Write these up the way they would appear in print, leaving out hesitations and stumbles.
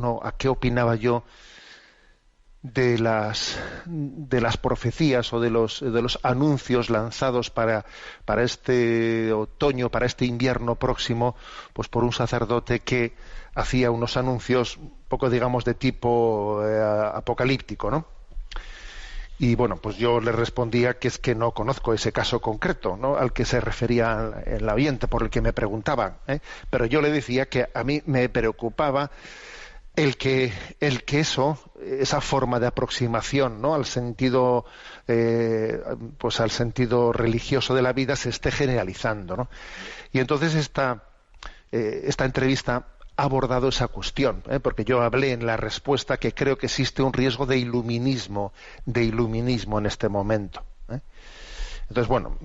¿no? A qué opinaba yo de las profecías o de los anuncios lanzados para este otoño, para este invierno próximo, pues por un sacerdote que hacía unos anuncios un poco, digamos, de tipo apocalíptico, ¿no? Y bueno, pues yo le respondía que es que no conozco ese caso concreto, ¿no?, al que se refería el oyente por el que me preguntaba, ¿eh? Pero yo le decía que a mí me preocupaba esa forma de aproximación, ¿no?, al sentido, pues al sentido religioso de la vida se esté generalizando, ¿no? Y entonces esta entrevista ha abordado esa cuestión, porque yo hablé en la respuesta que creo que existe un riesgo de iluminismo en este momento, ¿eh? Entonces, bueno,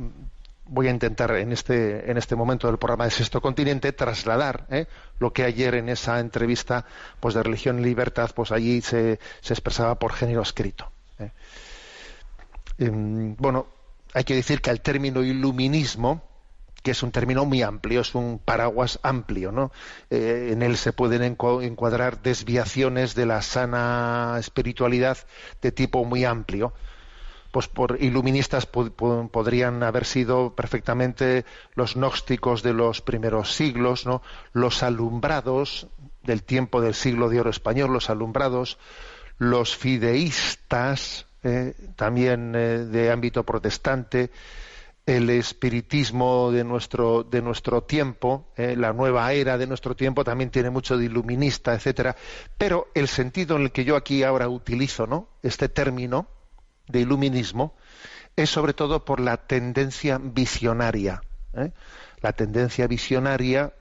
voy a intentar en este momento del programa de Sexto Continente trasladar lo que ayer en esa entrevista, pues, de Religión y Libertad, pues allí se expresaba por género escrito, ¿eh? Bueno, hay que decir que el término iluminismo, que es un término muy amplio, es un paraguas amplio, ¿no? En él se pueden encuadrar desviaciones de la sana espiritualidad de tipo muy amplio. Pues por iluministas podrían haber sido perfectamente los gnósticos de los primeros siglos, ¿no?, los alumbrados del tiempo del siglo de oro español, los alumbrados, los fideístas, también de ámbito protestante, el espiritismo de nuestro tiempo, la nueva era de nuestro tiempo también tiene mucho de iluminista, etcétera. Pero el sentido en el que yo aquí ahora utilizo, ¿no?, este término de iluminismo es sobre todo por la tendencia visionaria, ¿eh? La tendencia visionaria,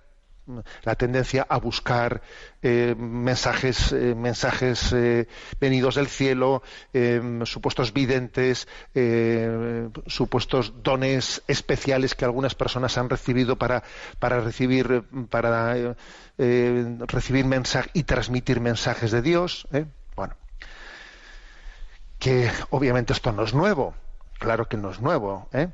la tendencia a buscar mensajes venidos del cielo, supuestos videntes, supuestos dones especiales que algunas personas han recibido para recibir mensajes y transmitir mensajes de Dios, ¿eh? Bueno, que obviamente esto no es nuevo, claro que no es nuevo, ¿eh?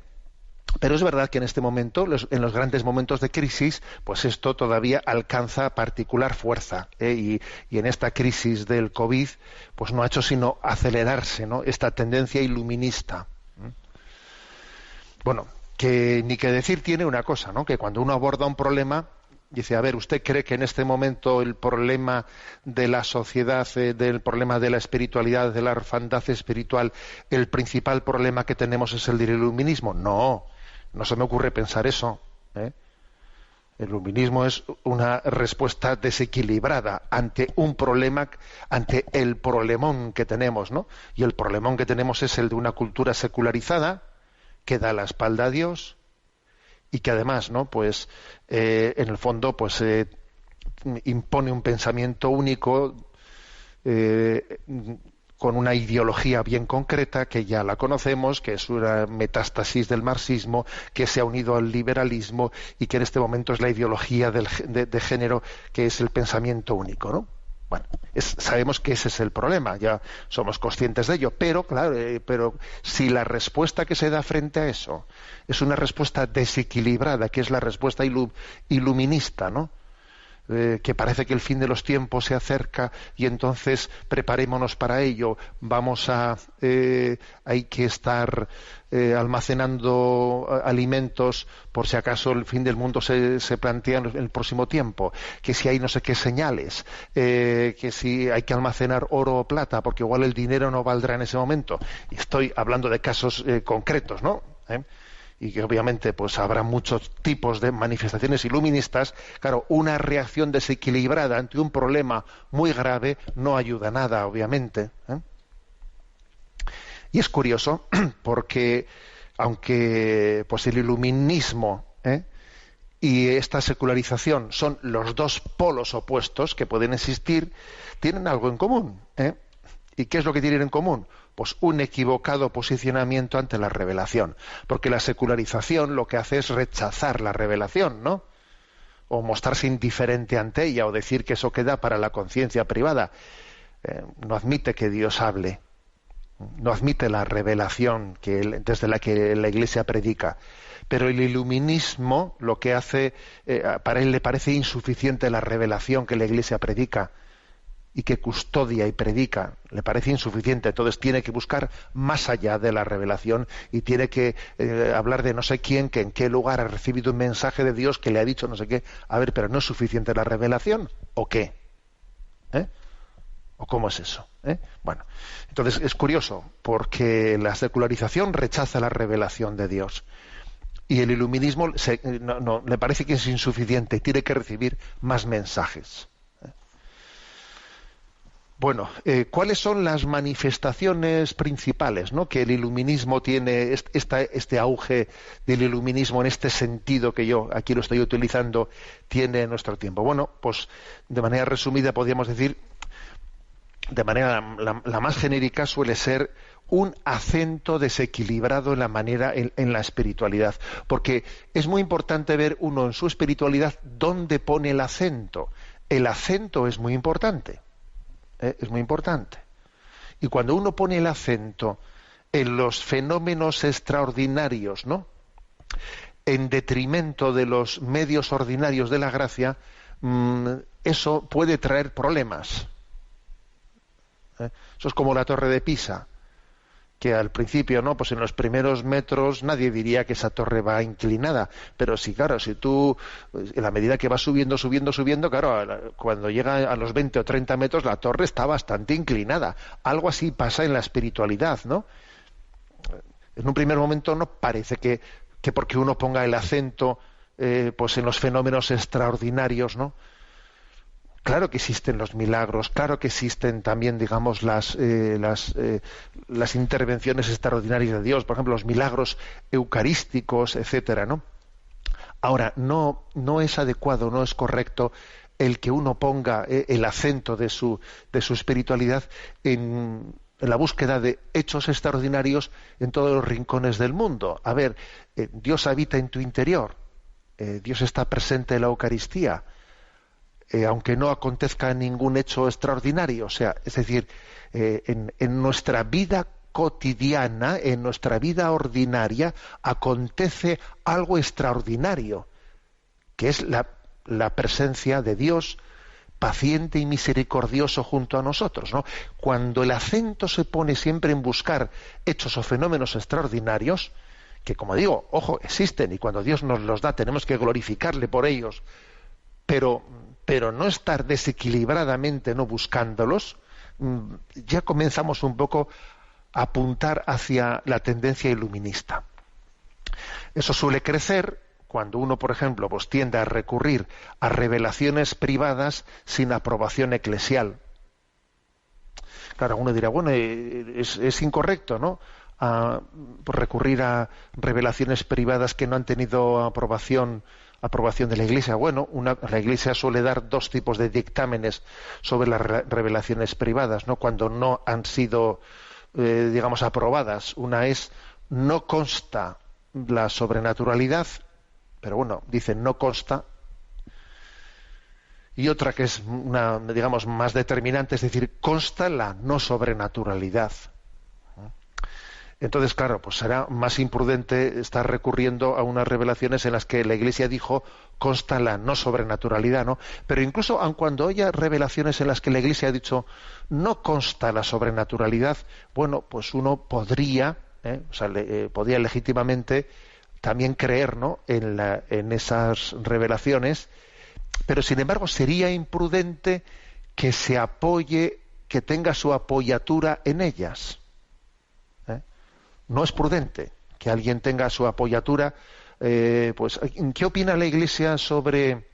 Pero es verdad que en este momento, en los grandes momentos de crisis, pues esto todavía alcanza particular fuerza, ¿eh? Y en esta crisis del COVID, pues no ha hecho sino acelerarse, ¿no?, esta tendencia iluminista. Bueno, que ni que decir tiene una cosa, ¿no?, que cuando uno aborda un problema, dice, a ver, ¿usted cree que en este momento el problema de la sociedad, del problema de la espiritualidad, de la orfandad espiritual, el principal problema que tenemos es el del iluminismo? No, no se me ocurre pensar eso, ¿eh? El iluminismo es una respuesta desequilibrada ante un problema, ante el problemón que tenemos, ¿no? Y el problemón que tenemos es el de una cultura secularizada que da la espalda a Dios y que además, ¿no?, pues en el fondo, pues impone un pensamiento único con una ideología bien concreta que ya la conocemos, que es una metástasis del marxismo, que se ha unido al liberalismo y que en este momento es la ideología de género, que es el pensamiento único, ¿no? Bueno, sabemos que ese es el problema, ya somos conscientes de ello, pero claro, pero si la respuesta que se da frente a eso es una respuesta desequilibrada, que es la respuesta iluminista, ¿no?, que parece que el fin de los tiempos se acerca y entonces preparémonos para ello, hay que estar almacenando alimentos por si acaso el fin del mundo se plantea en el próximo tiempo, que si hay no sé qué señales, que si hay que almacenar oro o plata porque igual el dinero no valdrá en ese momento. Y estoy hablando de casos concretos, ¿no? Y que obviamente pues habrá muchos tipos de manifestaciones iluministas. Claro, una reacción desequilibrada ante un problema muy grave no ayuda a nada, obviamente, ¿eh? Y es curioso porque aunque pues el iluminismo y esta secularización son los dos polos opuestos que pueden existir, tienen algo en común, ¿eh? ¿Y qué es lo que tienen en común? Pues un equivocado posicionamiento ante la revelación, porque la secularización lo que hace es rechazar la revelación, ¿no?, o mostrarse indiferente ante ella, o decir que eso queda para la conciencia privada. No admite que Dios hable, no admite la revelación desde la que la Iglesia predica. Pero el iluminismo lo que hace, para él le parece insuficiente la revelación que la Iglesia predica. y que custodia y predica, le parece insuficiente. Entonces tiene que buscar más allá de la revelación y tiene que hablar de no sé quién, que en qué lugar ha recibido un mensaje de Dios que le ha dicho no sé qué. A ver, pero ¿no es suficiente la revelación? ¿O qué? ¿O cómo es eso? Bueno, entonces es curioso, porque la secularización rechaza la revelación de Dios. Y el iluminismo le parece que es insuficiente y tiene que recibir más mensajes. Bueno, ¿cuáles son las manifestaciones principales, ¿no?, que el iluminismo tiene, este auge del iluminismo en este sentido que yo aquí lo estoy utilizando, tiene en nuestro tiempo? Bueno, pues de manera resumida podríamos decir, de manera la más genérica, suele ser un acento desequilibrado en la manera, en la espiritualidad, porque es muy importante ver uno en su espiritualidad dónde pone el acento. El acento es muy importante. Es muy importante. Y cuando uno pone el acento en los fenómenos extraordinarios, ¿no?, en detrimento de los medios ordinarios de la gracia, eso puede traer problemas. Eso es como la Torre de Pisa, que al principio, ¿no?, pues en los primeros metros nadie diría que esa torre va inclinada, pero sí, claro, si tú, en la medida que va subiendo, claro, cuando llega a los 20 o 30 metros la torre está bastante inclinada. Algo así pasa en la espiritualidad, ¿no? En un primer momento no parece que porque uno ponga el acento pues en los fenómenos extraordinarios, ¿no? Claro que existen los milagros, claro que existen también, digamos, las intervenciones extraordinarias de Dios, por ejemplo, los milagros eucarísticos, etcétera, ¿no? Ahora, no es adecuado, no es correcto el que uno ponga el acento de su espiritualidad en la búsqueda de hechos extraordinarios en todos los rincones del mundo. A ver, Dios habita en tu interior, Dios está presente en la Eucaristía, aunque no acontezca ningún hecho extraordinario. O sea, es decir, en nuestra vida cotidiana, en nuestra vida ordinaria, acontece algo extraordinario, que es la presencia de Dios paciente y misericordioso junto a nosotros, ¿no? Cuando el acento se pone siempre en buscar hechos o fenómenos extraordinarios, que, como digo, ojo, existen, y cuando Dios nos los da tenemos que glorificarle por ellos, pero no estar desequilibradamente no buscándolos, ya comenzamos un poco a apuntar hacia la tendencia iluminista. Eso suele crecer cuando uno, por ejemplo, pues tiende a recurrir a revelaciones privadas sin aprobación eclesial. Claro, uno dirá, bueno, es incorrecto, ¿no?, pues recurrir a revelaciones privadas que no han tenido aprobación de la Iglesia. Bueno, la Iglesia suele dar dos tipos de dictámenes sobre las revelaciones privadas, ¿no?, cuando no han sido, digamos, aprobadas. Una es: no consta la sobrenaturalidad, pero bueno, dicen no consta. Y otra que es una, digamos, más determinante, es decir, consta la no sobrenaturalidad. Entonces, claro, pues será más imprudente estar recurriendo a unas revelaciones en las que la Iglesia dijo consta la no sobrenaturalidad, ¿no? Pero incluso aun cuando haya revelaciones en las que la Iglesia ha dicho no consta la sobrenaturalidad, bueno, pues uno podría, podría legítimamente también creer, ¿no?, en esas revelaciones, pero sin embargo sería imprudente que se apoye, que tenga su apoyatura en ellas. No es prudente que alguien tenga su apoyatura. Pues, ¿qué opina la Iglesia sobre,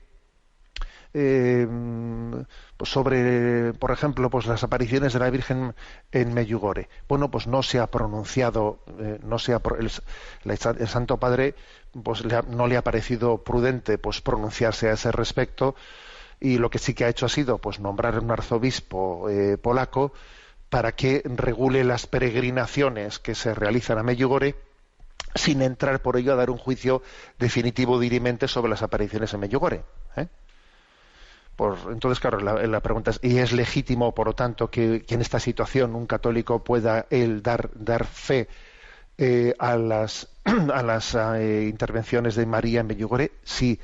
por ejemplo, pues las apariciones de la Virgen en Medjugorje? Bueno, pues no se ha pronunciado, el Santo Padre, pues no le ha parecido prudente, pues, pronunciarse a ese respecto, y lo que sí que ha hecho ha sido, pues, nombrar un arzobispo polaco para que regule las peregrinaciones que se realizan a Medjugorje, sin entrar por ello a dar un juicio definitivo dirimente sobre las apariciones en Medjugorje. Entonces, claro, la pregunta es: ¿y es legítimo, por lo tanto, que en esta situación un católico pueda él dar fe a las intervenciones de María en Medjugorje? Sí,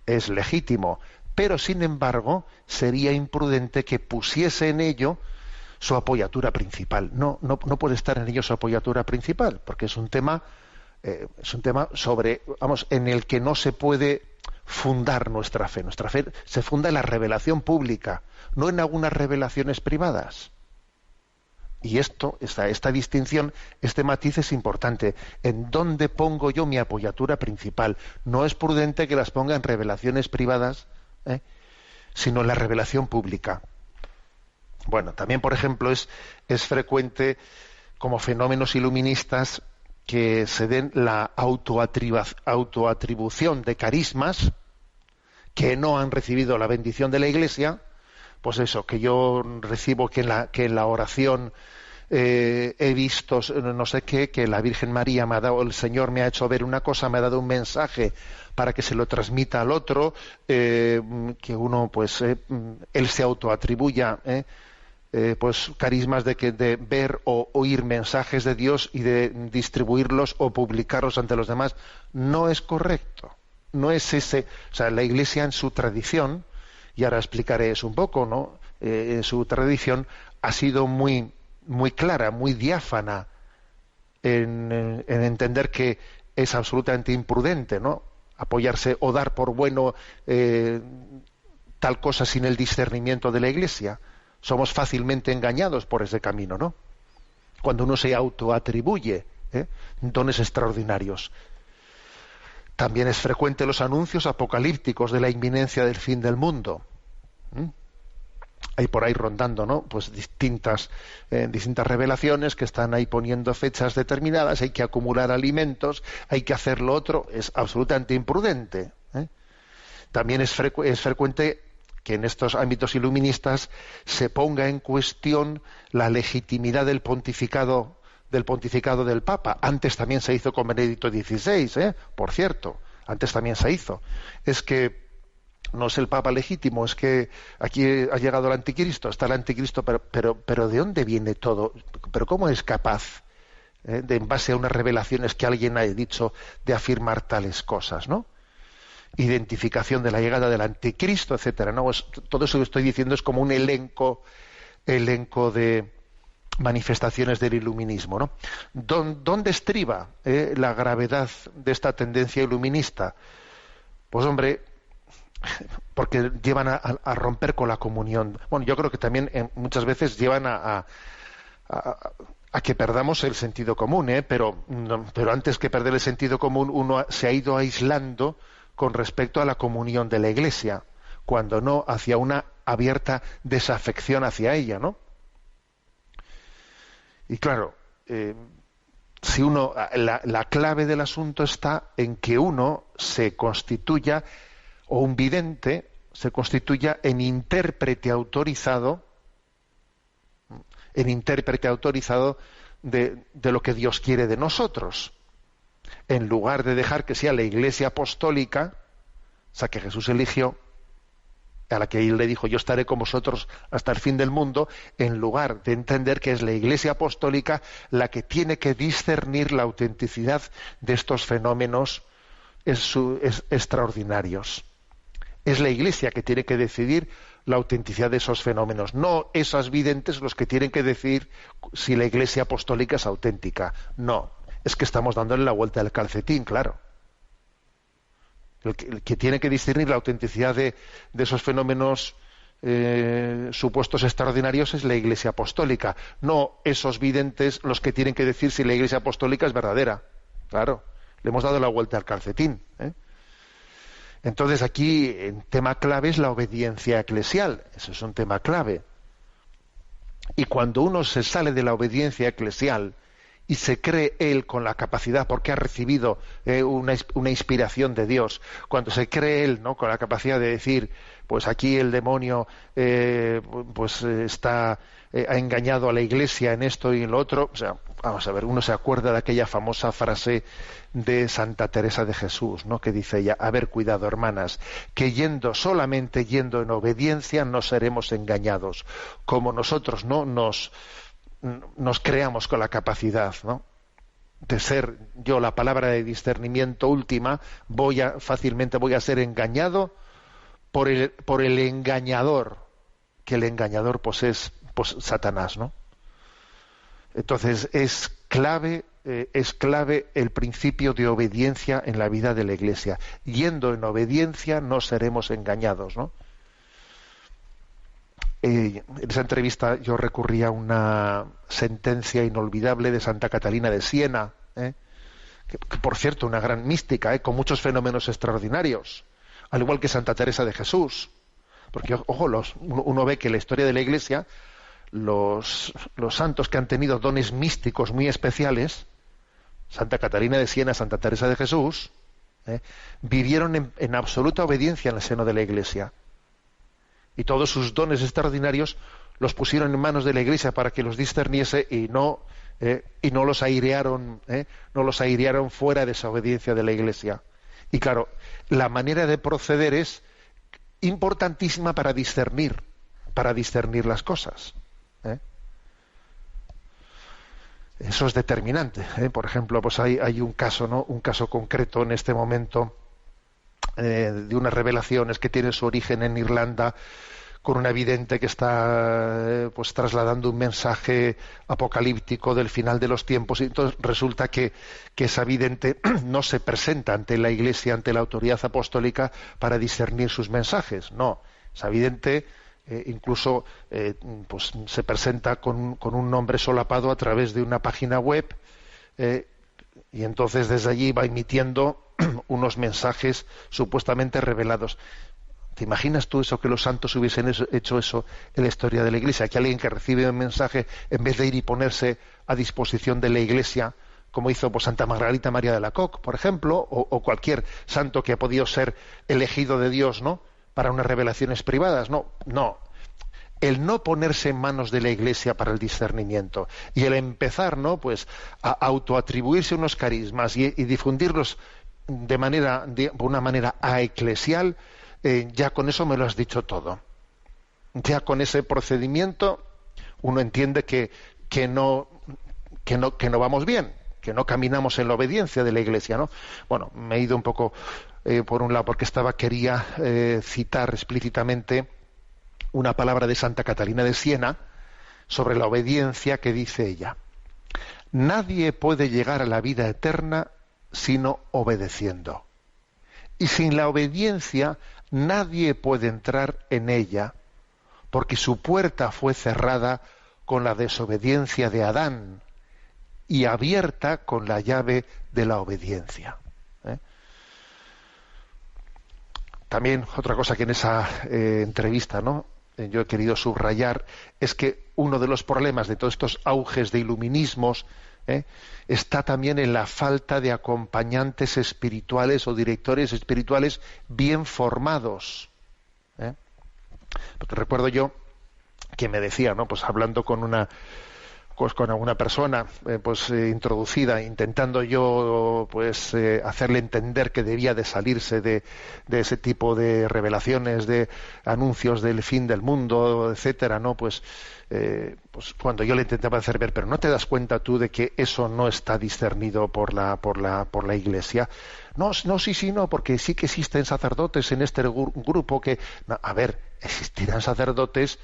es legítimo, pero sin embargo sería imprudente que pusiese en ello su apoyatura principal. No puede estar en ello su apoyatura principal, porque es un tema sobre, vamos, en el que no se puede fundar nuestra fe. Nuestra fe se funda en la revelación pública, no en algunas revelaciones privadas. Y esta distinción, este matiz es importante. ¿En dónde pongo yo mi apoyatura principal? No es prudente que las ponga en revelaciones privadas, sino en la revelación pública. Bueno, también, por ejemplo, es frecuente como fenómenos iluministas que se den la autoatribución de carismas que no han recibido la bendición de la Iglesia. Pues eso, que yo recibo que en la oración he visto no sé qué, que la Virgen María me ha dado, el Señor me ha hecho ver una cosa, me ha dado un mensaje para que se lo transmita al otro, que uno, pues, él se autoatribuya pues carismas de ver o oír mensajes de Dios y de distribuirlos o publicarlos ante los demás. No es correcto. No es ese, o sea, la Iglesia en su tradición, y ahora explicaré eso un poco, ¿no? En su tradición ha sido muy clara, muy diáfana en entender que es absolutamente imprudente, ¿no?, apoyarse o dar por bueno tal cosa sin el discernimiento de la Iglesia. Somos fácilmente engañados por ese camino, ¿no?, cuando uno se autoatribuye dones extraordinarios. También es frecuente los anuncios apocalípticos de la inminencia del fin del mundo. Hay por ahí rondando, ¿no?, pues distintas revelaciones que están ahí poniendo fechas determinadas. Hay que acumular alimentos, hay que hacer lo otro. Es absolutamente imprudente. También es frecuente que en estos ámbitos iluministas se ponga en cuestión la legitimidad del pontificado del Papa. Antes también se hizo con Benedicto XVI, por cierto, antes también se hizo. Es que no es el Papa legítimo, es que aquí ha llegado el anticristo, está el anticristo, pero ¿de dónde viene todo? ¿Pero cómo es capaz, en base a unas revelaciones que alguien ha dicho, de afirmar tales cosas, ¿no? Identificación de la llegada del anticristo, etcétera, ¿no? Todo eso que estoy diciendo es como un elenco de manifestaciones del iluminismo, ¿no? ¿Dónde estriba la gravedad de esta tendencia iluminista? Pues hombre, porque llevan a romper con la comunión. Bueno, yo creo que también muchas veces llevan a que perdamos el sentido común, pero antes que perder el sentido común, uno se ha ido aislando con respecto a la comunión de la Iglesia, cuando no hacia una abierta desafección hacia ella, ¿no? Y claro, si uno, la clave del asunto está en que uno se constituya, o un vidente se constituya en intérprete autorizado de lo que Dios quiere de nosotros, en lugar de dejar que sea la Iglesia apostólica, o sea, que Jesús eligió, a la que él le dijo: yo estaré con vosotros hasta el fin del mundo, en lugar de entender que es la Iglesia apostólica la que tiene que discernir la autenticidad de estos fenómenos extraordinarios. Es la Iglesia que tiene que decidir la autenticidad de esos fenómenos, no esos videntes los que tienen que decidir si la Iglesia apostólica es auténtica. No, es que estamos dándole la vuelta al calcetín, claro. El que tiene que discernir la autenticidad de esos fenómenos supuestos extraordinarios es la Iglesia apostólica, no esos videntes los que tienen que decir si la Iglesia apostólica es verdadera. Claro, le hemos dado la vuelta al calcetín. Entonces aquí el tema clave es la obediencia eclesial. Eso es un tema clave. Y cuando uno se sale de la obediencia eclesial y se cree él con la capacidad, porque ha recibido una inspiración de Dios, cuando se cree él, ¿no?, con la capacidad de decir: pues aquí el demonio ha engañado a la Iglesia en esto y en lo otro. O sea, vamos a ver, uno se acuerda de aquella famosa frase de Santa Teresa de Jesús, ¿no?, que dice ella: a ver, cuidado, hermanas, que solamente yendo en obediencia no seremos engañados, como nosotros no nos creamos con la capacidad, ¿no?, de ser yo la palabra de discernimiento última, fácilmente voy a ser engañado por el engañador, que el engañador pues es Satanás, ¿no? Entonces es clave el principio de obediencia en la vida de la Iglesia. Yendo en obediencia no seremos engañados, ¿no? En esa entrevista yo recurrí a una sentencia inolvidable de Santa Catalina de Siena, que por cierto, una gran mística, con muchos fenómenos extraordinarios, al igual que Santa Teresa de Jesús. Porque, ojo, uno ve que en la historia de la Iglesia, los santos que han tenido dones místicos muy especiales, Santa Catalina de Siena, Santa Teresa de Jesús, vivieron en absoluta obediencia en el seno de la Iglesia. Y todos sus dones extraordinarios los pusieron en manos de la Iglesia para que los discerniese y no los airearon, no los airearon fuera de esa obediencia de la Iglesia. Y claro, la manera de proceder es importantísima para discernir las cosas. Eso es determinante. Por ejemplo, pues hay un caso, ¿no? Un caso concreto en este momento de unas revelaciones que tienen su origen en Irlanda, con una vidente que está pues trasladando un mensaje apocalíptico del final de los tiempos, y entonces resulta que esa vidente no se presenta ante la Iglesia, ante la autoridad apostólica para discernir sus mensajes. No, esa vidente incluso pues se presenta con un nombre solapado a través de una página web, y entonces desde allí va emitiendo unos mensajes supuestamente revelados. ¿Te imaginas tú eso, que los santos hubiesen hecho eso en la historia de la Iglesia? Que alguien que recibe un mensaje, en vez de ir y ponerse a disposición de la Iglesia, como hizo pues, Santa Margarita María de Alacoque, por ejemplo, o cualquier santo que ha podido ser elegido de Dios, ¿no?, para unas revelaciones privadas. No. El no ponerse en manos de la Iglesia para el discernimiento y el empezar, ¿no?, pues a autoatribuirse unos carismas y difundirlos de una manera aeclesial, ya con eso me lo has dicho todo. Ya con ese procedimiento uno entiende que no vamos bien, que no caminamos en la obediencia de la Iglesia, ¿no? Bueno, me he ido un poco por un lado porque quería citar explícitamente una palabra de Santa Catalina de Siena sobre la obediencia, que dice ella: nadie puede llegar a la vida eterna sino obedeciendo, y sin la obediencia nadie puede entrar en ella, porque su puerta fue cerrada con la desobediencia de Adán y abierta con la llave de la obediencia. También otra cosa que en esa entrevista, ¿no?, yo he querido subrayar, es que uno de los problemas de todos estos auges de iluminismos está también en la falta de acompañantes espirituales o directores espirituales bien formados. Porque recuerdo yo que me decía, ¿no?, pues hablando con alguna persona introducida, intentando yo pues hacerle entender que debía de salirse de ese tipo de revelaciones, de anuncios del fin del mundo, etcétera, ¿no? Pues cuando yo le intentaba hacer ver, pero ¿no te das cuenta tú de que eso no está discernido por la Iglesia? No, sí, no, porque sí que existen sacerdotes en este grupo que... No, a ver, existirán sacerdotes,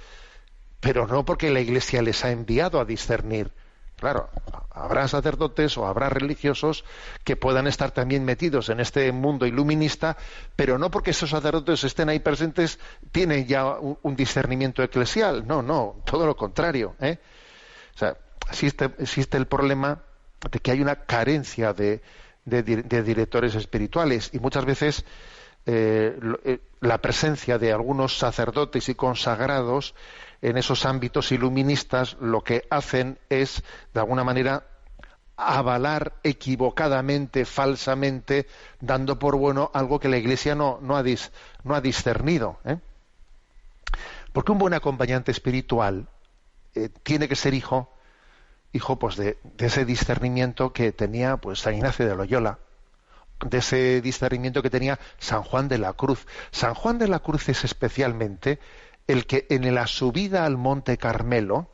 pero no porque la Iglesia les ha enviado a discernir. Claro, habrá sacerdotes o habrá religiosos que puedan estar también metidos en este mundo iluminista, pero no porque esos sacerdotes estén ahí presentes tienen ya un discernimiento eclesial. No, todo lo contrario. O sea, existe el problema de que hay una carencia de directores espirituales, y muchas veces la presencia de algunos sacerdotes y consagrados en esos ámbitos iluministas lo que hacen es, de alguna manera, avalar equivocadamente, falsamente, dando por bueno algo que la Iglesia no ha discernido. Porque un buen acompañante espiritual tiene que ser hijo pues de ese discernimiento que tenía pues San Ignacio de Loyola, de ese discernimiento que tenía San Juan de la Cruz. San Juan de la Cruz es especialmente el que en la subida al Monte Carmelo,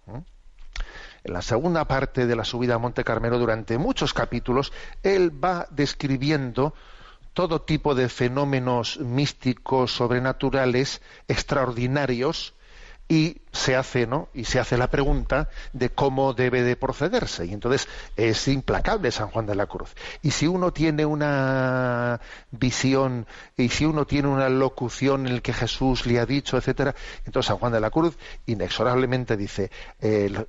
en la segunda parte de la subida al Monte Carmelo, durante muchos capítulos, él va describiendo todo tipo de fenómenos místicos, sobrenaturales, extraordinarios, y se hace, ¿no? Y se hace la pregunta de cómo debe de procederse. Y entonces es implacable San Juan de la Cruz. Y si uno tiene una visión, y si uno tiene una locución en la que Jesús le ha dicho, etcétera, entonces San Juan de la Cruz inexorablemente dice: el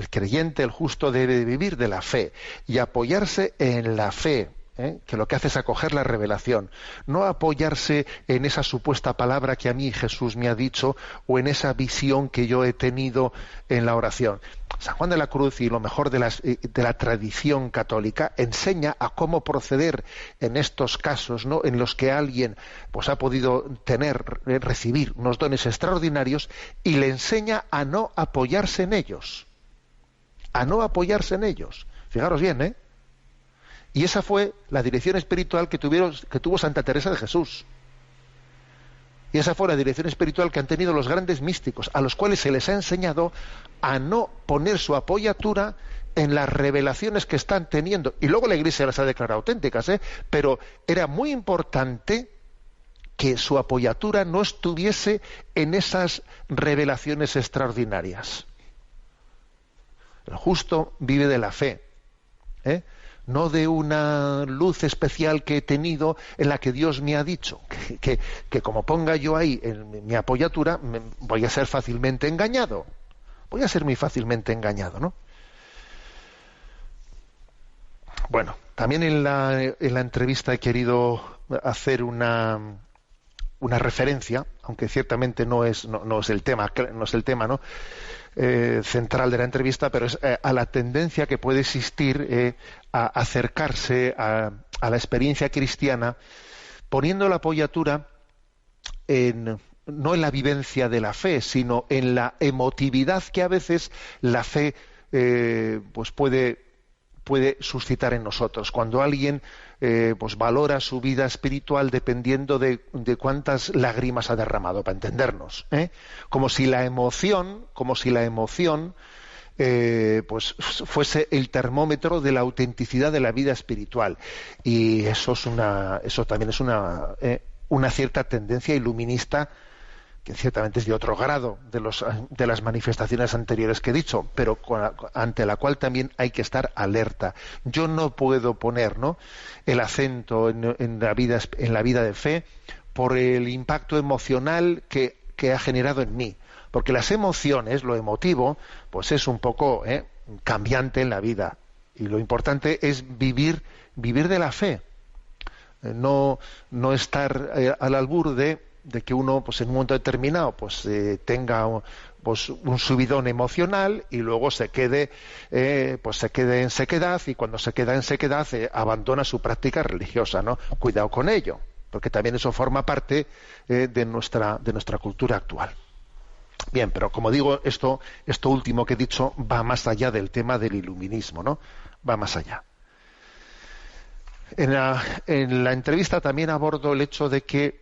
creyente, el justo, debe vivir de la fe y apoyarse en la fe, que lo que hace es acoger la revelación, no apoyarse en esa supuesta palabra que a mí Jesús me ha dicho o en esa visión que yo he tenido en la oración. San Juan de la Cruz, y lo mejor de la tradición católica, enseña a cómo proceder en estos casos, ¿no?, en los que alguien pues ha podido recibir unos dones extraordinarios, y le enseña a no apoyarse en ellos. A no apoyarse en ellos. Fijaros bien, ¿eh? Y esa fue la dirección espiritual que tuvo Santa Teresa de Jesús. Y esa fue la dirección espiritual que han tenido los grandes místicos, a los cuales se les ha enseñado a no poner su apoyatura en las revelaciones que están teniendo. Y luego la Iglesia las ha declarado auténticas, pero era muy importante que su apoyatura no estuviese en esas revelaciones extraordinarias. El justo vive de la fe, no de una luz especial que he tenido en la que Dios me ha dicho, que como ponga yo ahí en mi apoyatura, voy a ser fácilmente engañado. Voy a ser muy fácilmente engañado, ¿no? Bueno, también en la entrevista he querido hacer una referencia, aunque ciertamente no es el tema, ¿no?, central de la entrevista, pero es a la tendencia que puede existir a acercarse a la experiencia cristiana, poniendo la apoyatura no en la vivencia de la fe, sino en la emotividad que a veces la fe pues puede suscitar en nosotros. Cuando alguien pues valora su vida espiritual dependiendo de cuántas lágrimas ha derramado, para entendernos, como si la emoción pues fuese el termómetro de la autenticidad de la vida espiritual. Y eso también es una cierta tendencia iluminista, que ciertamente es de otro grado de las manifestaciones anteriores que he dicho, pero ante la cual también hay que estar alerta. Yo no puedo poner, ¿no?, el acento en la vida de fe por el impacto emocional que ha generado en mí, porque las emociones, lo emotivo, pues es un poco cambiante en la vida, y lo importante es vivir de la fe, no estar al albur de que uno, pues en un momento determinado, pues tenga un subidón emocional y luego se quede en sequedad, y cuando se queda en sequedad abandona su práctica religiosa, ¿no? Cuidado con ello, porque también eso forma parte de nuestra cultura actual. Bien, pero como digo, esto último que he dicho va más allá del tema del iluminismo, ¿no? Va más allá. En la entrevista también abordo el hecho de que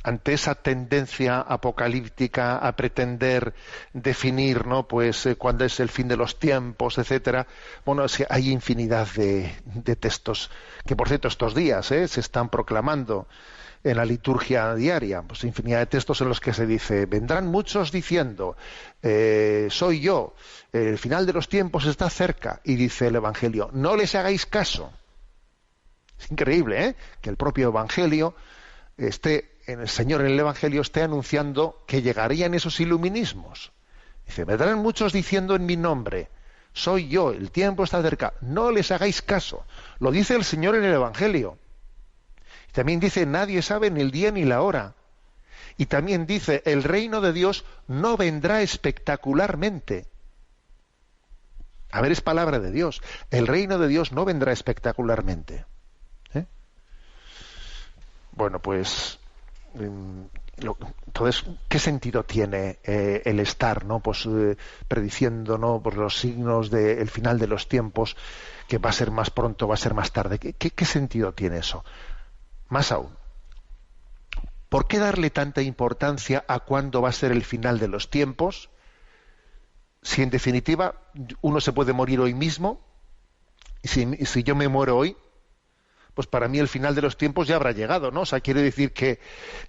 ante esa tendencia apocalíptica a pretender definir, ¿no?, pues cuándo es el fin de los tiempos, etcétera, bueno, hay infinidad de textos que, por cierto, estos días se están proclamando en la liturgia diaria, pues infinidad de textos en los que se dice: vendrán muchos diciendo, soy yo, el final de los tiempos está cerca, y dice el Evangelio, no les hagáis caso. Es increíble, que el propio Evangelio el Señor en el Evangelio esté anunciando que llegarían esos iluminismos. Dice: vendrán muchos diciendo en mi nombre, soy yo, el tiempo está cerca, no les hagáis caso. Lo dice el Señor en el Evangelio. Y también dice: nadie sabe ni el día ni la hora. Y también dice: el reino de Dios no vendrá espectacularmente. A ver, es palabra de Dios. El reino de Dios no vendrá espectacularmente. Bueno, pues entonces, ¿qué sentido tiene el estar, ¿no?, pues prediciendo, ¿no?, por los signos del final de los tiempos, que va a ser más pronto, va a ser más tarde? ¿Qué sentido tiene eso? Más aún, ¿por qué darle tanta importancia a cuándo va a ser el final de los tiempos, si en definitiva uno se puede morir hoy mismo? Y si yo me muero hoy, pues para mí el final de los tiempos ya habrá llegado, ¿no? O sea, quiere decir que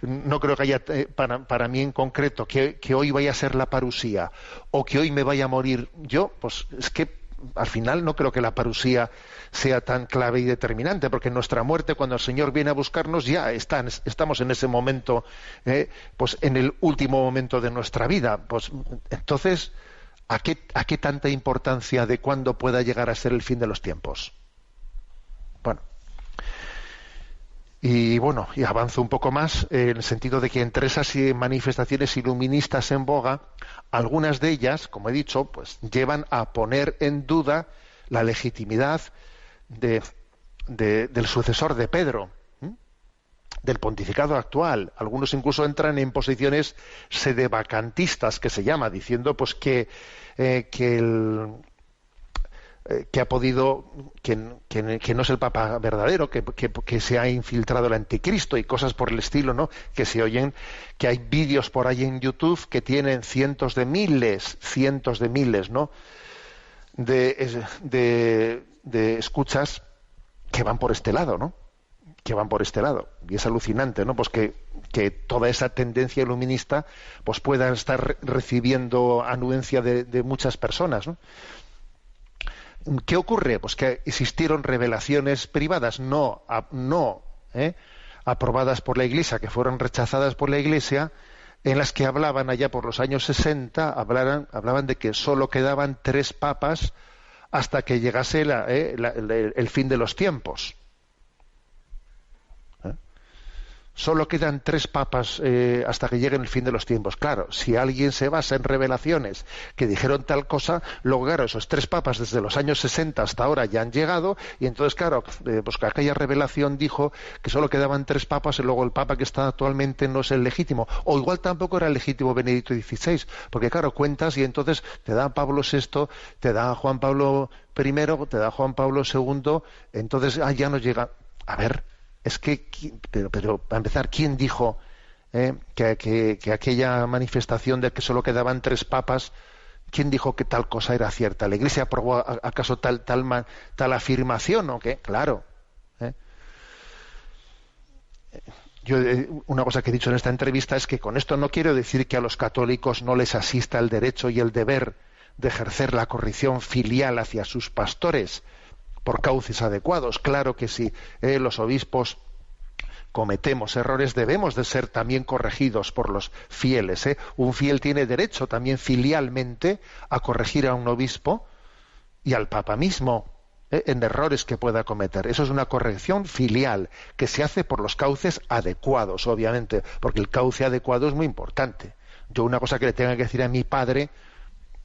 no creo que haya, para mí en concreto, que hoy vaya a ser la parusía o que hoy me vaya a morir yo, pues es que al final no creo que la parusía sea tan clave y determinante, porque nuestra muerte, cuando el Señor viene a buscarnos, ya estamos en ese momento, pues en el último momento de nuestra vida. Pues entonces, ¿a qué tanta importancia de cuándo pueda llegar a ser el fin de los tiempos? Bueno. Y bueno, y avanzo un poco más en el sentido de que entre esas manifestaciones iluministas en boga, algunas de ellas, como he dicho, pues llevan a poner en duda la legitimidad del sucesor de Pedro, del pontificado actual. Algunos incluso entran en posiciones sedevacantistas, que se llama, diciendo pues que ha podido, que no es el Papa verdadero, que se ha infiltrado el anticristo y cosas por el estilo, ¿no? Que se oyen, que hay vídeos por ahí en YouTube que tienen cientos de miles, ¿no? De escuchas que van por este lado, ¿no? Que van por este lado. Y es alucinante, ¿no? Pues que toda esa tendencia iluminista pues pueda estar recibiendo anuencia de muchas personas, ¿no? ¿Qué ocurre? Pues que existieron revelaciones privadas no aprobadas por la Iglesia, que fueron rechazadas por la Iglesia, en las que hablaban allá por los años 60, hablaban de que solo quedaban 3 papas hasta que llegase el fin de los tiempos. Solo quedan 3 papas hasta que lleguen el fin de los tiempos. Claro, si alguien se basa en revelaciones que dijeron tal cosa, luego claro, esos 3 papas desde los años 60 hasta ahora ya han llegado, y entonces claro, pues que aquella revelación dijo que solo quedaban 3 papas y luego el papa que está actualmente no es el legítimo, o igual tampoco era el legítimo Benedicto XVI, porque claro, cuentas y entonces te da Pablo VI, te da Juan Pablo I, te da Juan Pablo II, entonces ya nos llega. A ver, es que, pero para empezar, ¿quién dijo que aquella manifestación de que solo quedaban 3 papas, quién dijo que tal cosa era cierta? ¿La Iglesia aprobó acaso tal afirmación o qué? Claro. Yo una cosa que he dicho en esta entrevista es que con esto no quiero decir que a los católicos no les asista el derecho y el deber de ejercer la corrección filial hacia sus pastores por cauces adecuados. Claro que si los obispos cometemos errores, debemos de ser también corregidos por los fieles. Un fiel tiene derecho también filialmente a corregir a un obispo y al Papa mismo en errores que pueda cometer. Eso es una corrección filial que se hace por los cauces adecuados, obviamente, porque el cauce adecuado es muy importante. Yo una cosa que le tenga que decir a mi padre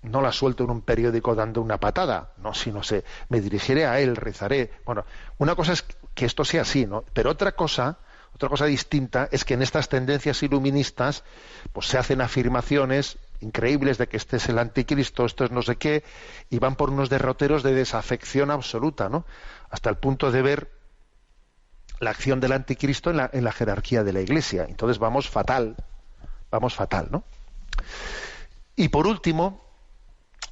no la suelto en un periódico dando una patada, no, sino me dirigiré a él, rezaré. Bueno, una cosa es que esto sea así, ¿no? Pero otra cosa distinta es que en estas tendencias iluministas pues se hacen afirmaciones increíbles de que este es el anticristo, esto es no sé qué, y van por unos derroteros de desafección absoluta, ¿no? Hasta el punto de ver la acción del anticristo en la jerarquía de la Iglesia. Entonces vamos fatal, ¿no? Y por último,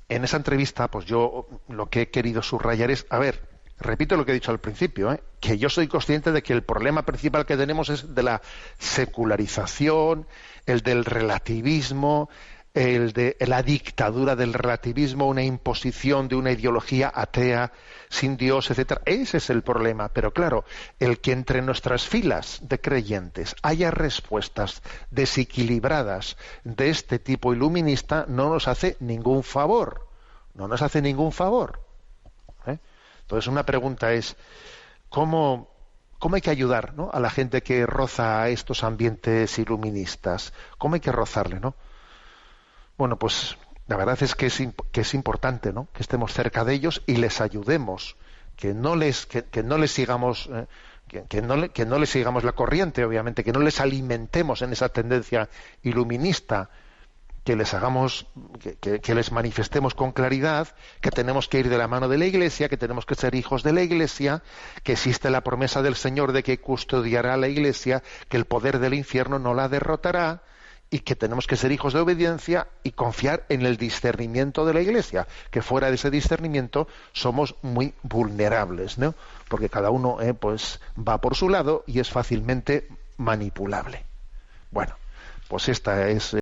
en esa entrevista, pues yo lo que he querido subrayar es, a ver, repito lo que he dicho al principio, que yo soy consciente de que el problema principal que tenemos es de la secularización, el del relativismo, el de la dictadura del relativismo, una imposición de una ideología atea, sin Dios, etcétera. Ese es el problema. Pero claro, el que entre nuestras filas de creyentes haya respuestas desequilibradas de este tipo iluminista no nos hace ningún favor. No nos hace ningún favor. Entonces una pregunta es, ¿cómo hay que ayudar, ¿no?, a la gente que roza a estos ambientes iluministas? ¿Cómo hay que rozarle, no? Bueno, pues la verdad es que es importante, ¿no?, que estemos cerca de ellos y les ayudemos, que no les sigamos que no les sigamos la corriente, obviamente, que no les alimentemos en esa tendencia iluminista, que les hagamos, que les manifestemos con claridad que tenemos que ir de la mano de la Iglesia, que tenemos que ser hijos de la Iglesia, que existe la promesa del Señor de que custodiará la Iglesia, que el poder del infierno no la derrotará, y que tenemos que ser hijos de obediencia y confiar en el discernimiento de la Iglesia, que fuera de ese discernimiento somos muy vulnerables, ¿no? Porque cada uno pues va por su lado y es fácilmente manipulable. Bueno, pues esta es